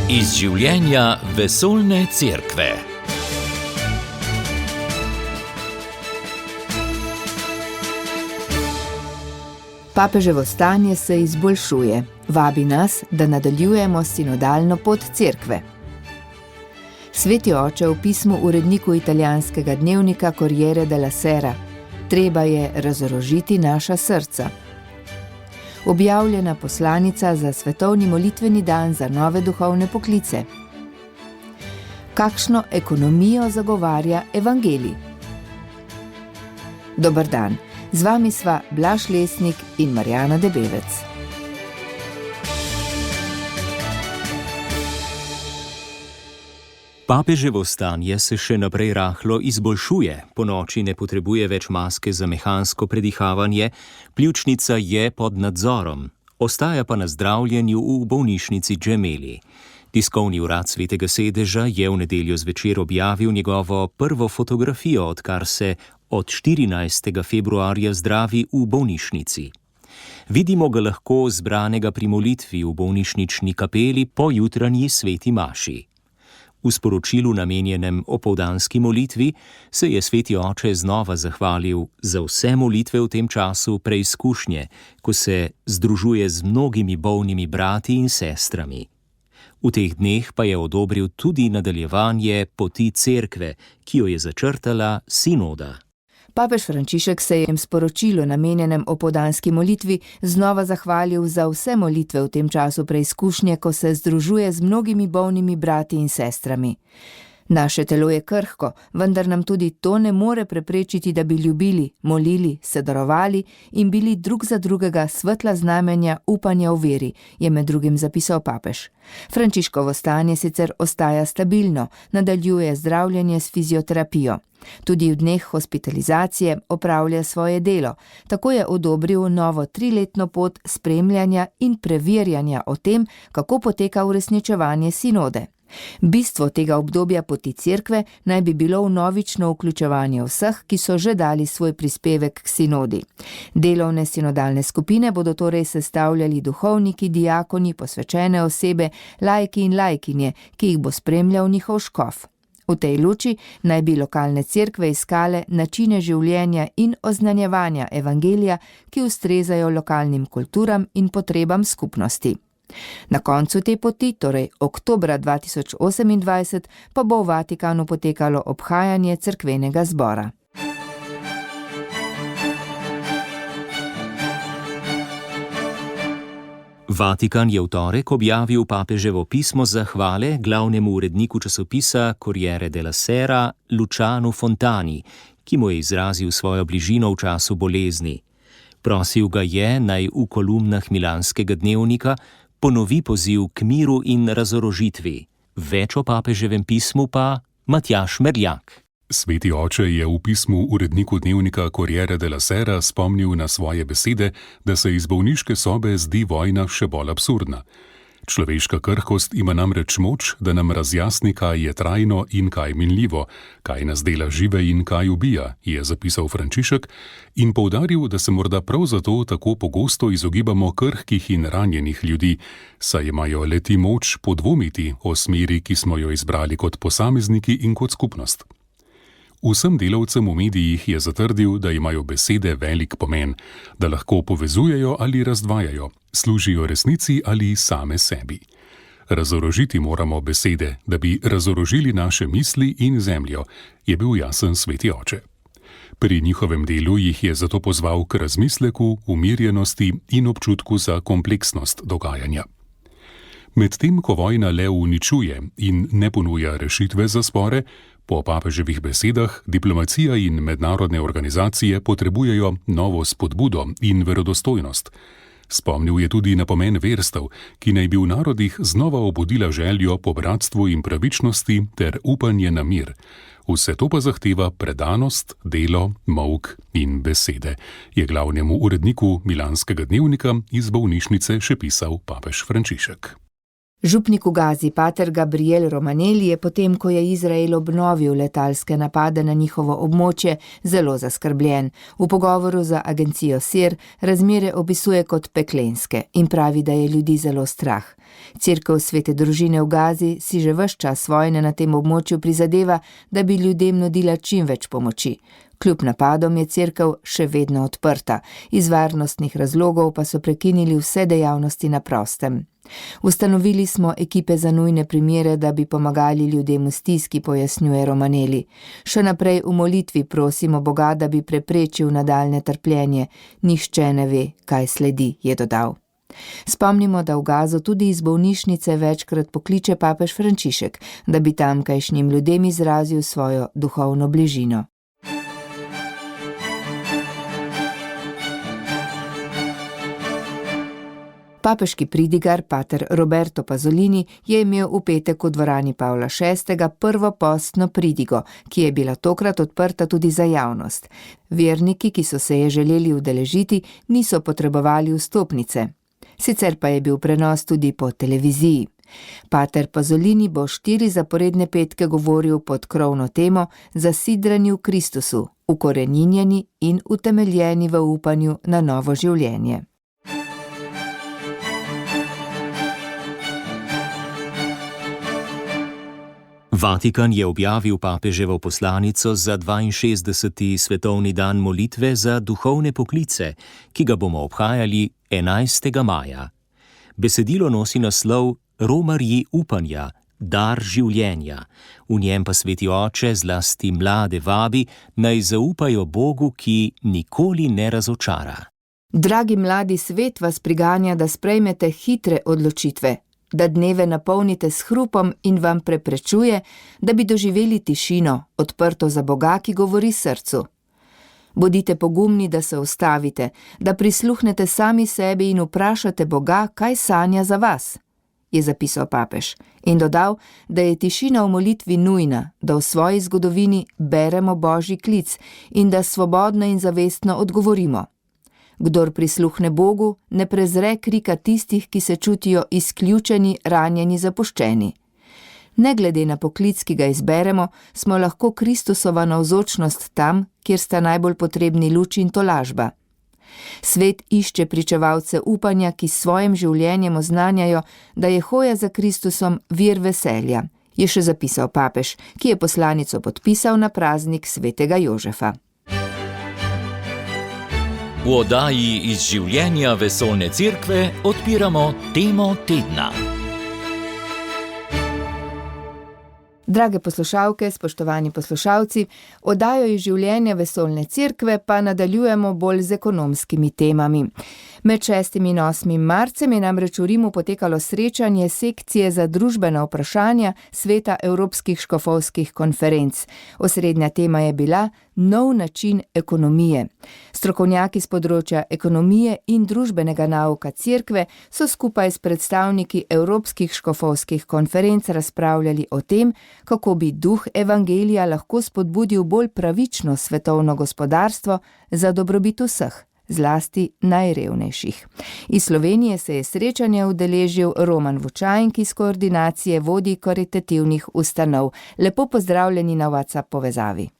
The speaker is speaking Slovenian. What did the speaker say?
Iz življenja vesoljne cerkve. Papeževo stanje se izboljšuje. Vabi nas, da nadaljujemo sinodalno pot cerkve. Sveti oče v pismu uredniku italijanskega dnevnika Corriere della Sera: treba je razorožiti naša srca. Objavljena poslanica za svetovni molitveni dan za nove duhovne poklice. Kakšno ekonomijo zagovarja evangelij? Dober dan, z vami sva Blaž Lesnik in Marjana Debevec. Papeževo stanje se še naprej rahlo izboljšuje, ponoči ne potrebuje več maske za mehansko predihavanje, pljučnica je pod nadzorom, ostaja pa na zdravljenju v bolnišnici Gemelli. Tiskovni urad Svetega sedeža je v nedeljo zvečer objavil njegovo prvo fotografijo, odkar se od 14. februarja zdravi v bolnišnici. Vidimo ga lahko zbranega pri molitvi v bolnišnični kapeli po jutranji sveti maši. V sporočilu namenjenem opoldanski molitvi se je sveti oče znova zahvalil za vse molitve v tem času preizkušnje, ko se združuje z mnogimi bolnimi brati in sestrami. V teh dneh pa je odobril tudi nadaljevanje poti cerkve, ki jo je začrtala sinoda. Papež Frančišek se je v sporočilu namenjenem opoldanski molitvi znova zahvalil za vse molitve v tem času preizkušnje, ko se združuje z mnogimi bolnimi brati in sestrami. Naše telo je krhko, vendar nam tudi to ne more preprečiti, da bi ljubili, molili, se darovali in bili drug za drugega svetla znamenja upanja v veri, je med drugim zapisal papež. Frančiškovo stanje sicer ostaja stabilno, nadaljuje zdravljenje s fizioterapijo. Tudi v dneh hospitalizacije opravlja svoje delo. Tako je odobril novo 3-letno pot spremljanja in preverjanja o tem, kako poteka uresničevanje sinode. Bistvo tega obdobja poti cerkve naj bi bilo vnovično vključevanje vseh, ki so že dali svoj prispevek k sinodi. Delovne sinodalne skupine bodo torej sestavljali duhovniki, diakoni, posvečene osebe, laiki in laikinje, ki jih bo spremljal njihov škof. V tej luči naj bi lokalne cerkve iskale načine življenja in oznanjevanja evangelija, ki ustrezajo lokalnim kulturam in potrebam skupnosti. Na koncu te poti, torej oktobra 2028, pa bo v Vatikanu potekalo obhajanje cerkvenega zbora. Vatikan je v torek objavil papeževo pismo zahvale glavnemu uredniku časopisa Corriere della Sera Lucianu Fontani, ki mu je izrazil svojo bližino v času bolezni. Prosil ga je, naj v kolumnah milanskega dnevnika ponovi poziv k miru in razorožitvi. Več o papeževem pismu pa Matjaž Merljak. Sveti oče je v pismu uredniku dnevnika Corriere della Sera spomnil na svoje besede, da se iz bolniške sobe zdi vojna še bolj absurdna. Človeška krhkost ima namreč moč, da nam razjasni, kaj je trajno in kaj minljivo, kaj nas dela žive in kaj ubija, je zapisal Frančišek in poudaril, da se morda prav zato tako pogosto izogibamo krhkih in ranjenih ljudi, saj imajo le-ti moč podvomiti o smeri, ki smo jo izbrali kot posamezniki in kot skupnost. Vsem delavcem v medijih je zatrdil, da imajo besede velik pomen, da lahko povezujejo ali razdvajajo, služijo resnici ali same sebi. Razorožiti moramo besede, da bi razorožili naše misli in zemljo, je bil jasen sveti oče. Pri njihovem delu jih je zato pozval k razmisleku, umirjenosti in občutku za kompleksnost dogajanja. Medtem ko vojna le uničuje in ne ponuja rešitve za spore, po papeževih besedah diplomacija in mednarodne organizacije potrebujejo novo spodbudo in verodostojnost. Spomnil je tudi na pomen verstev, ki naj bi v narodih znova obudila željo po bratstvu in pravičnosti ter upanje na mir. Vse to pa zahteva predanost, delo, molk in besede, je glavnemu uredniku milanskega dnevnika iz bolnišnice še pisal papež Frančišek. Župnik v Gazi, pater Gabriel Romanelli, je potem, ko je Izrael obnovil letalske napade na njihovo območje, zelo zaskrbljen. V pogovoru za agencijo SIR razmere opisuje kot peklenske in pravi, da je ljudi zelo strah. Cerkev Svete družine v Gazi si že ves čas vojne na tem območju prizadeva, da bi ljudem nudila čim več pomoči. Kljub napadom je cerkev še vedno odprta, iz varnostnih razlogov pa so prekinili vse dejavnosti na prostem. Ustanovili smo ekipe za nujne primere, da bi pomagali ljudem v stiski, pojasnjuje Romanelli. Še naprej v molitvi prosimo Boga, da bi preprečil nadaljnje trpljenje. Nihče ne ve, kaj sledi, je dodal. Spomnimo, da v Gazo tudi iz bolnišnice večkrat pokliče papež Frančišek, da bi tamkajšnjim ljudem izrazil svojo duhovno bližino. Papeški pridigar, pater Roberto Pasolini, je imel v petek v dvorani Pavla VI. Prvo postno pridigo, ki je bila tokrat odprta tudi za javnost. Verniki, ki so se je želeli udeležiti, niso potrebovali vstopnice. Sicer pa je bil prenos tudi po televiziji. Pater Pasolini bo 4 zaporedne petke govoril pod krovno temo Zasidrani v Kristusu, ukoreninjeni in utemeljeni v upanju na novo življenje. Vatikan je objavil papeževo poslanico za 62. svetovni dan molitve za duhovne poklice, ki ga bomo obhajali 11. maja. Besedilo nosi naslov Romarji upanja, dar življenja. V njem pa Sveti Oče zlasti mlade vabi, naj zaupajo Bogu, ki nikoli ne razočara. Dragi mladi, svet vas priganja, da sprejmete hitre odločitve, da dneve napolnite s hrupom in vam preprečuje, da bi doživeli tišino, odprto za Boga, ki govori srcu. Bodite pogumni, da se ustavite, da prisluhnete sami sebi in vprašate Boga, kaj sanja za vas, je zapisal papež in dodal, da je tišina v molitvi nujna, da v svoji zgodovini beremo Božji klic in da svobodno in zavestno odgovorimo. Kdor prisluhne Bogu, ne prezre krika tistih, ki se čutijo izključeni, ranjeni, zapuščeni. Ne glede na poklic, ki ga izberemo, smo lahko Kristusova navzočnost tam, kjer sta najbolj potrebni luč in tolažba. Svet išče pričevalce upanja, ki s svojim življenjem oznanjajo, da je hoja za Kristusom vir veselja, je še zapisal papež, ki je poslanico podpisal na praznik svetega Jožefa. V oddaji iz življenja Vesoljne cerkve odpiramo temo tedna. Drage poslušalke, spoštovani poslušalci, oddajo iz življenja Vesoljne cerkve pa nadaljujemo bolj z ekonomskimi temami. Med 6. in 8. marcem je namreč v Rimu potekalo srečanje sekcije za družbena vprašanja Sveta Evropskih škofovskih konferenc. Osrednja tema je bila nov način ekonomije. Strokovnjaki z področja ekonomije in družbenega nauka cerkve so skupaj s predstavniki Evropskih škofovskih konferenc razpravljali o tem, kako bi duh evangelija lahko spodbudil bolj pravično svetovno gospodarstvo za dobrobit vseh, zlasti najrevnejših. Iz Slovenije se je srečanja udeležil Roman Vučajnk iz koordinacije vodij karitativnih ustanov. Lepo pozdravljeni na WhatsApp povezavi.